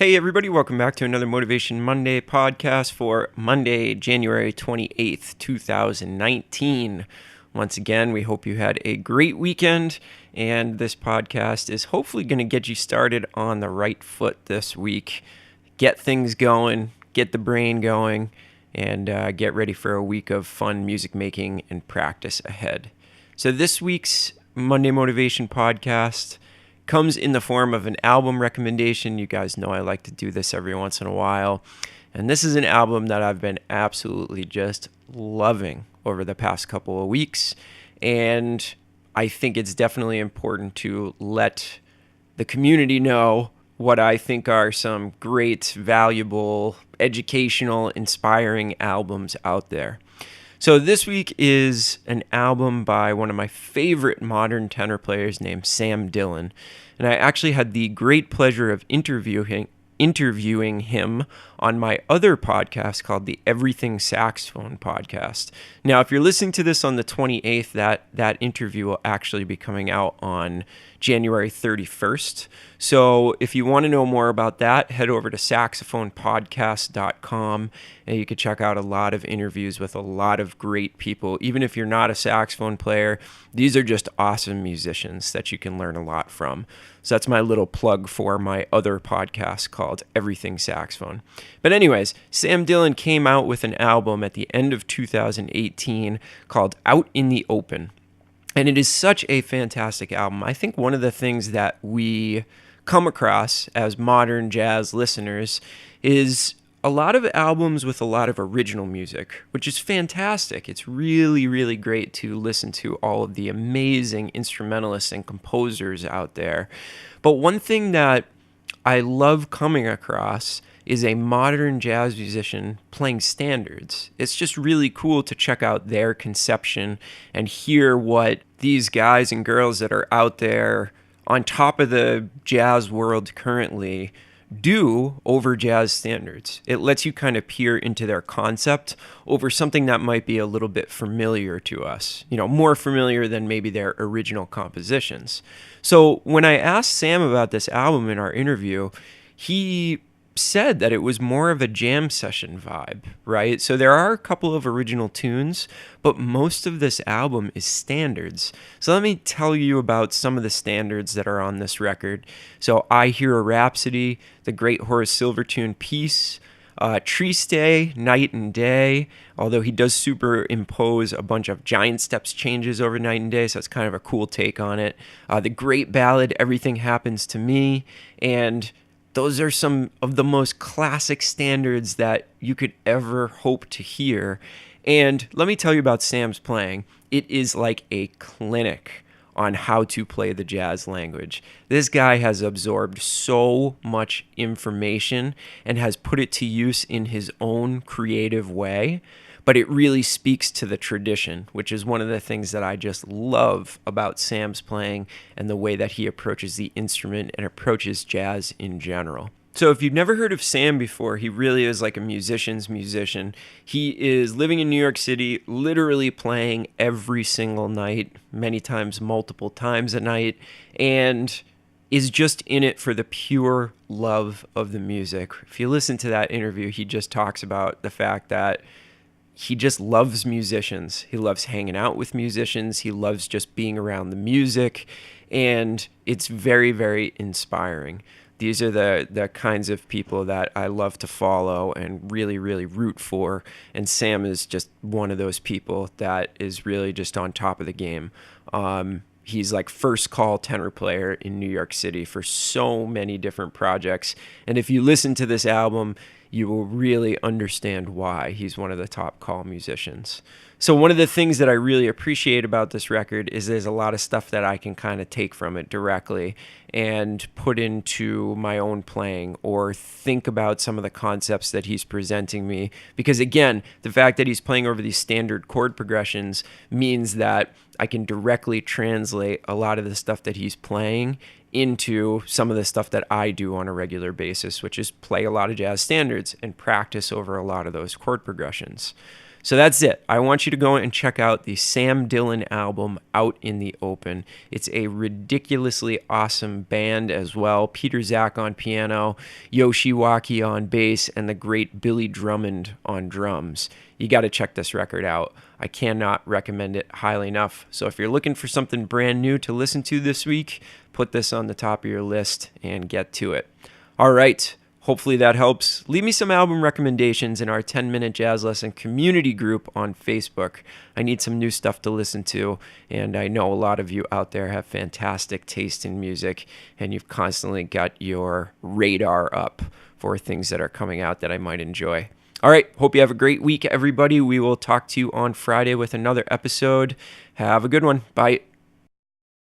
Hey everybody, welcome back to another Motivation Monday podcast for Monday, January 28th, 2019. Once again, we hope you had a great weekend, and this podcast is hopefully going to get you started on the right foot this week. Get things going, get the brain going, and get ready for a week of fun music making and practice ahead. So this week's Monday Motivation podcast comes in the form of an album recommendation. You guys know I like to do this every once in a while. And this is an album that I've been absolutely just loving over the past couple of weeks. And I think it's definitely important to let the community know what I think are some great, valuable, educational, inspiring albums out there. So this week is an album by one of my favorite modern tenor players named Sam Dillon. And I actually had the great pleasure of interviewing him on my other podcast called the Everything Saxophone podcast. Now, if you're listening to this on the 28th, that interview will actually be coming out on January 31st. So if you want to know more about that, head over to saxophonepodcast.com and you can check out a lot of interviews with a lot of great people. Even if you're not a saxophone player, these are just awesome musicians that you can learn a lot from. So that's my little plug for my other podcast called Everything Saxophone. But anyways, Sam Dillon came out with an album at the end of 2018 called Out in the Open. And it is such a fantastic album. I think one of the things that we come across as modern jazz listeners is a lot of albums with a lot of original music, which is fantastic. It's really, really great to listen to all of the amazing instrumentalists and composers out there. But one thing that I love coming across is a modern jazz musician playing standards. It's just really cool to check out their conception and hear what these guys and girls that are out there on top of the jazz world currently do over jazz standards. It lets you kind of peer into their concept over something that might be a little bit familiar to us, more familiar than maybe their original compositions. So when I asked Sam about this album in our interview, he said that it was more of a jam session vibe, right? So there are a couple of original tunes, but most of this album is standards. So let me tell you about some of the standards that are on this record. So I Hear a Rhapsody, the great Horace Silvertune piece, Triste, Night and Day, although he does superimpose a bunch of giant steps changes over Night and Day, so it's kind of a cool take on it. The great ballad, Everything Happens to Me, and those are some of the most classic standards that you could ever hope to hear. And let me tell you about Sam's playing. It is like a clinic on how to play the jazz language. This guy has absorbed so much information and has put it to use in his own creative way. But it really speaks to the tradition, which is one of the things that I just love about Sam's playing and the way that he approaches the instrument and approaches jazz in general. So if you've never heard of Sam before, he really is like a musician's musician. He is living in New York City, literally playing every single night, many times, multiple times a night, and is just in it for the pure love of the music. If you listen to that interview, he just talks about the fact that he just loves musicians. He loves hanging out with musicians. He loves just being around the music. And it's very, very inspiring. These are the kinds of people that I love to follow and really, really root for. And Sam is just one of those people that is really just on top of the game. He's like first call tenor player in New York City for so many different projects. And if you listen to this album, you will really understand why he's one of the top call musicians. So one of the things that I really appreciate about this record is there's a lot of stuff that I can kind of take from it directly and put into my own playing or think about some of the concepts that he's presenting me. Because again, the fact that he's playing over these standard chord progressions means that I can directly translate a lot of the stuff that he's playing into some of the stuff that I do on a regular basis, which is play a lot of jazz standards and practice over a lot of those chord progressions. So that's it. I want you to go and check out the Sam Dillon album, Out in the Open. It's a ridiculously awesome band as well. Peter Zach on piano, Yoshi Waki on bass, and the great Billy Drummond on drums. You got to check this record out. I cannot recommend it highly enough. So if you're looking for something brand new to listen to this week, put this on the top of your list and get to it. All right. Hopefully that helps. Leave me some album recommendations in our 10-minute jazz lesson community group on Facebook. I need some new stuff to listen to, and I know a lot of you out there have fantastic taste in music, and you've constantly got your radar up for things that are coming out that I might enjoy. All right, hope you have a great week, everybody. We will talk to you on Friday with another episode. Have a good one. Bye.